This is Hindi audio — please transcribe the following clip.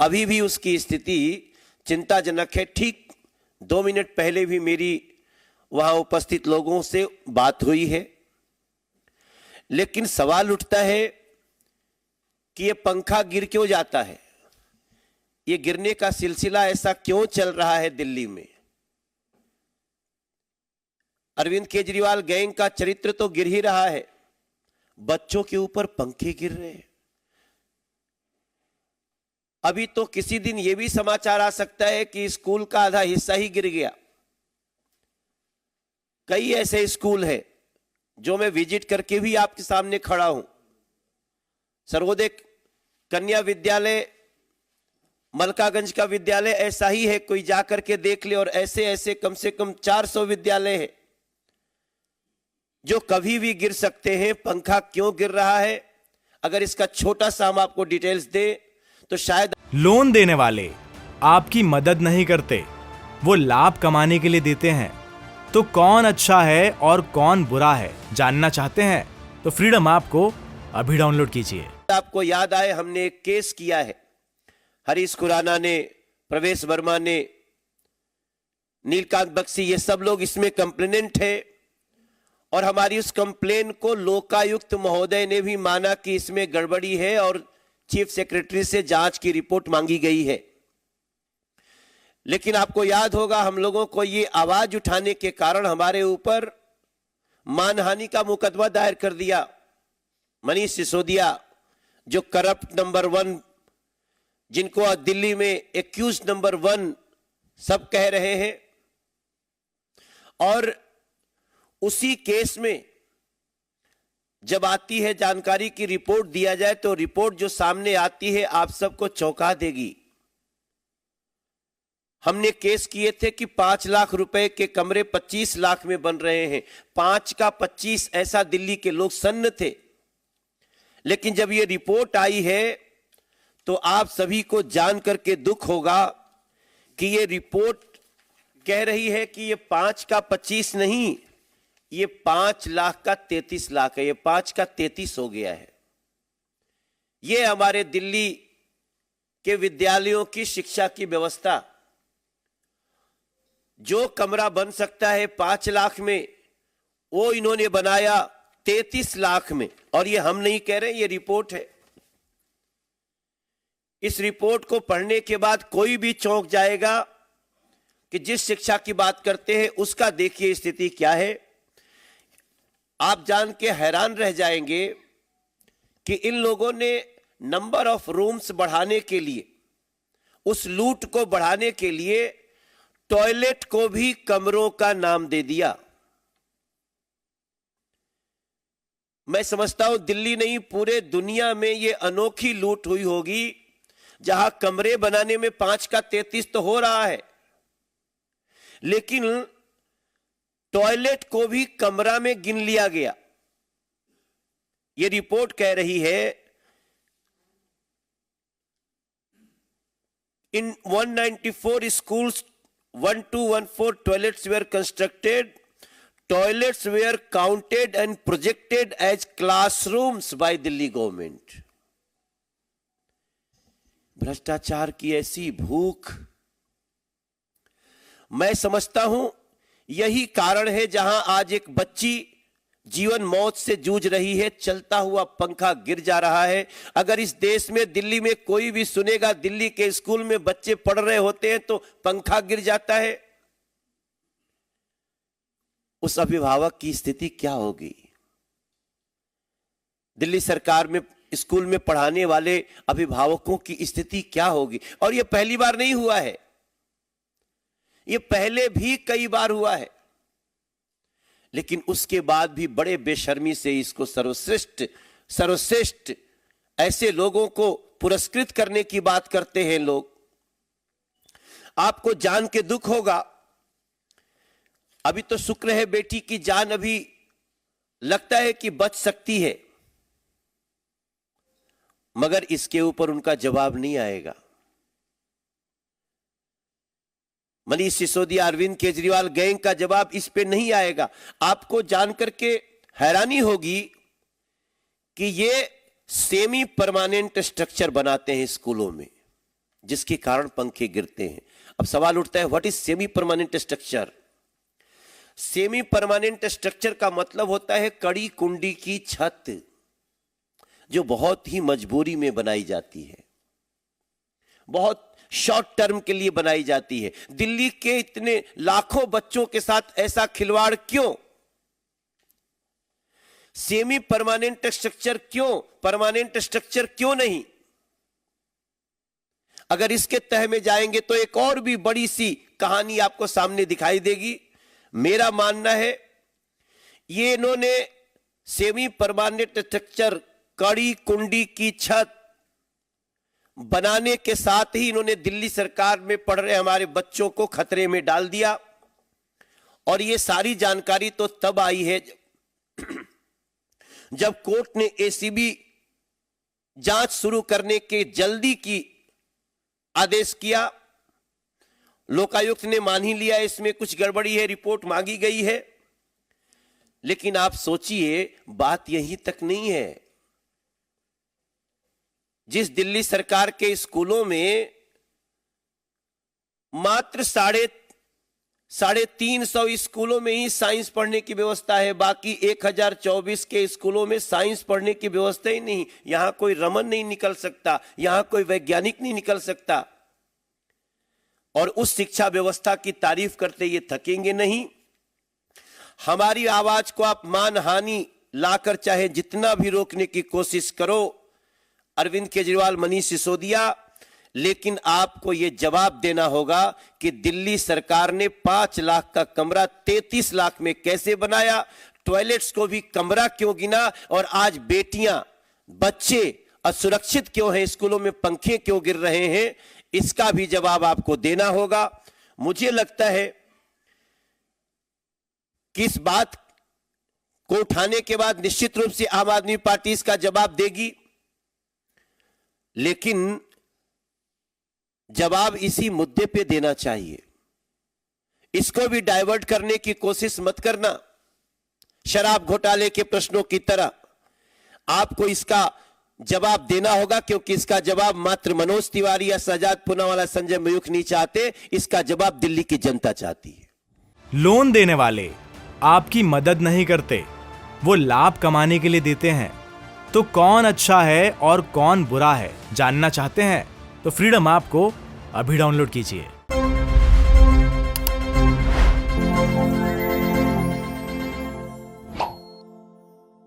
अभी भी उसकी स्थिति चिंताजनक है। ठीक 2 मिनट पहले भी मेरी वहां उपस्थित लोगों से बात हुई है, लेकिन सवाल उठता है कि ये पंखा गिर क्यों जाता है, ये गिरने का सिलसिला ऐसा क्यों चल रहा है दिल्ली में। अरविंद केजरीवाल गैंग का चरित्र तो गिर ही रहा है, बच्चों के ऊपर पंखे गिर रहे हैं। अभी तो किसी दिन यह भी समाचार आ सकता है कि स्कूल का आधा हिस्सा ही गिर गया। कई ऐसे स्कूल हैं जो मैं विजिट करके भी आपके सामने खड़ा हूं। सर्वोदय कन्या विद्यालय, मलकागंज का विद्यालय ऐसा ही है, कोई जाकर के देख ले। और ऐसे ऐसे कम से कम 400 विद्यालय हैं जो कभी भी गिर सकते हैं। पंखा क्यों गिर रहा है, अगर इसका छोटा सा हम आपको डिटेल्स दें तो शायद। लोन देने वाले आपकी मदद नहीं करते, वो लाभ कमाने के लिए देते हैं। तो कौन अच्छा है और कौन बुरा है, जानना चाहते हैं तो फ्रीडम ऐप को अभी डाउनलोड कीजिए। आपको याद आए, हमने एक केस किया है, हरीश खुराना ने, प्रवेश वर्मा ने, नीलकांत बख्शी, ये सब लोग इसमें कंप्लेनेंट है। और हमारी उस कंप्लेन को लोकायुक्त महोदय ने भी माना कि इसमें गड़बड़ी है और चीफ सेक्रेटरी से जांच की रिपोर्ट मांगी गई है। लेकिन आपको याद होगा, हम लोगों को ये आवाज उठाने के कारण हमारे ऊपर मानहानि का मुकदमा दायर कर दिया। मनीष सिसोदिया जो करप्ट नंबर 1, जिनको दिल्ली में एक्यूज नंबर 1 सब कह रहे हैं, और उसी केस में जब आती है जानकारी की रिपोर्ट दिया जाए तो रिपोर्ट जो सामने आती है आप सबको चौंका देगी। हमने केस किए थे कि 5 लाख रुपए के कमरे 25 लाख में बन रहे हैं। 5 का 25, ऐसा दिल्ली के लोग सन्न थे। लेकिन जब ये रिपोर्ट आई है तो आप सभी को जान करके दुख होगा कि ये रिपोर्ट कह रही है कि ये 5 का 25 नहीं, ये 5 लाख का 33 लाख है। ये 5 का 33 हो गया है। ये हमारे दिल्ली के विद्यालयों की शिक्षा की व्यवस्था। जो कमरा बन सकता है 5 लाख में, वो इन्होंने बनाया 33 लाख में। और ये हम नहीं कह रहे, ये रिपोर्ट है। इस रिपोर्ट को पढ़ने के बाद कोई भी चौंक जाएगा कि जिस शिक्षा की बात करते हैं उसका देखिए स्थिति क्या है। आप जान के हैरान रह जाएंगे कि इन लोगों ने नंबर ऑफ रूम्स बढ़ाने के लिए, उस लूट को बढ़ाने के लिए टॉयलेट को भी कमरों का नाम दे दिया। मैं समझता हूं दिल्ली नहीं, पूरे दुनिया में यह अनोखी लूट हुई होगी जहां कमरे बनाने में 5 का 33 तो हो रहा है, लेकिन टॉयलेट को भी कमरा में गिन लिया गया। यह रिपोर्ट कह रही है इन 194 schools 1214 toilets were constructed. Toilets were counted and projected as classrooms by Delhi government. भ्रष्टाचार की ऐसी भूख, मैं समझता हूं यही कारण है जहां आज एक बच्ची जीवन मौत से जूझ रही है। चलता हुआ पंखा गिर जा रहा है। अगर इस देश में, दिल्ली में कोई भी सुनेगा दिल्ली के स्कूल में बच्चे पढ़ रहे होते हैं तो पंखा गिर जाता है, उस अभिभावक की स्थिति क्या होगी? दिल्ली सरकार में स्कूल में पढ़ाने वाले अभिभावकों की स्थिति क्या होगी? और यह पहली बार नहीं हुआ है, यह पहले भी कई बार हुआ है। लेकिन उसके बाद भी बड़े बेशर्मी से इसको सर्वश्रेष्ठ ऐसे लोगों को पुरस्कृत करने की बात करते हैं लोग। आपको जान के दुख होगा, अभी तो शुक्र है बेटी की जान अभी लगता है कि बच सकती है, मगर इसके ऊपर उनका जवाब नहीं आएगा। मनीष सिसोदिया, अरविंद केजरीवाल गैंग का जवाब इस पे नहीं आएगा। आपको जानकर के हैरानी होगी कि ये सेमी परमानेंट स्ट्रक्चर बनाते हैं स्कूलों में। जिसके कारण पंखे गिरते हैं। अब सवाल उठता है, what is semi permanent structure? Semi permanent structure का मतलब होता है कड़ी कुंडी की छत, जो बहुत ही मजबूरी में बनाई जाती है, बहुत शॉर्ट टर्म के लिए बनाई जाती है। दिल्ली के इतने लाखों बच्चों के साथ ऐसा खिलवाड़ क्यों? सेमी परमानेंट स्ट्रक्चर क्यों, परमानेंट स्ट्रक्चर क्यों नहीं? अगर इसके तह में जाएंगे तो एक और भी बड़ी सी कहानी आपको सामने दिखाई देगी। मेरा मानना है ये इन्होंने सेमी परमानेंट स्ट्रक्चर, कड़ी कुंडी की छत बनाने के साथ ही इन्होंने दिल्ली सरकार में पढ़ रहे हमारे बच्चों को खतरे में डाल दिया। और ये सारी जानकारी तो तब आई है जब कोर्ट ने एसीबी जांच शुरू करने के जल्दी की आदेश किया। लोकायुक्त ने मान ही लिया इसमें कुछ गड़बड़ी है, रिपोर्ट मांगी गई है। लेकिन आप सोचिए, बात यहीं तक नहीं है। जिस दिल्ली सरकार के स्कूलों में मात्र 350 स्कूलों में ही साइंस पढ़ने की व्यवस्था है, बाकी 1024 के स्कूलों में साइंस पढ़ने की व्यवस्था ही नहीं। यहां कोई रमन नहीं निकल सकता, यहां कोई वैज्ञानिक नहीं निकल सकता। और उस शिक्षा व्यवस्था की तारीफ करते ये थकेंगे नहीं। हमारी आवाज को आप मानहानि लाकर चाहे जितना भी रोकने की कोशिश करो, अरविंद केजरीवाल, मनीष सिसोदिया, लेकिन आपको यह जवाब देना होगा कि दिल्ली सरकार ने 5 लाख का कमरा 33 लाख में कैसे बनाया, टॉयलेट्स को भी कमरा क्यों गिना, और आज बेटियां, बच्चे असुरक्षित क्यों हैं, स्कूलों में पंखे क्यों गिर रहे हैं, इसका भी जवाब आपको देना होगा। मुझे लगता है कि इस बात को उठाने के बाद निश्चित रूप से आम आदमी पार्टी इसका जवाब देगी, लेकिन जवाब इसी मुद्दे पे देना चाहिए। इसको भी डाइवर्ट करने की कोशिश मत करना, शराब घोटाले के प्रश्नों की तरह। आपको इसका जवाब देना होगा, क्योंकि इसका जवाब मात्र मनोज तिवारी या शहजाद पूनावाला, संजय मयूख नहीं चाहते, इसका जवाब दिल्ली की जनता चाहती है। लोन देने वाले आपकी मदद नहीं करते, वो लाभ कमाने के लिए देते हैं। तो कौन अच्छा है और कौन बुरा है, जानना चाहते हैं? तो फ्रीडम ऐप को अभी डाउनलोड कीजिए।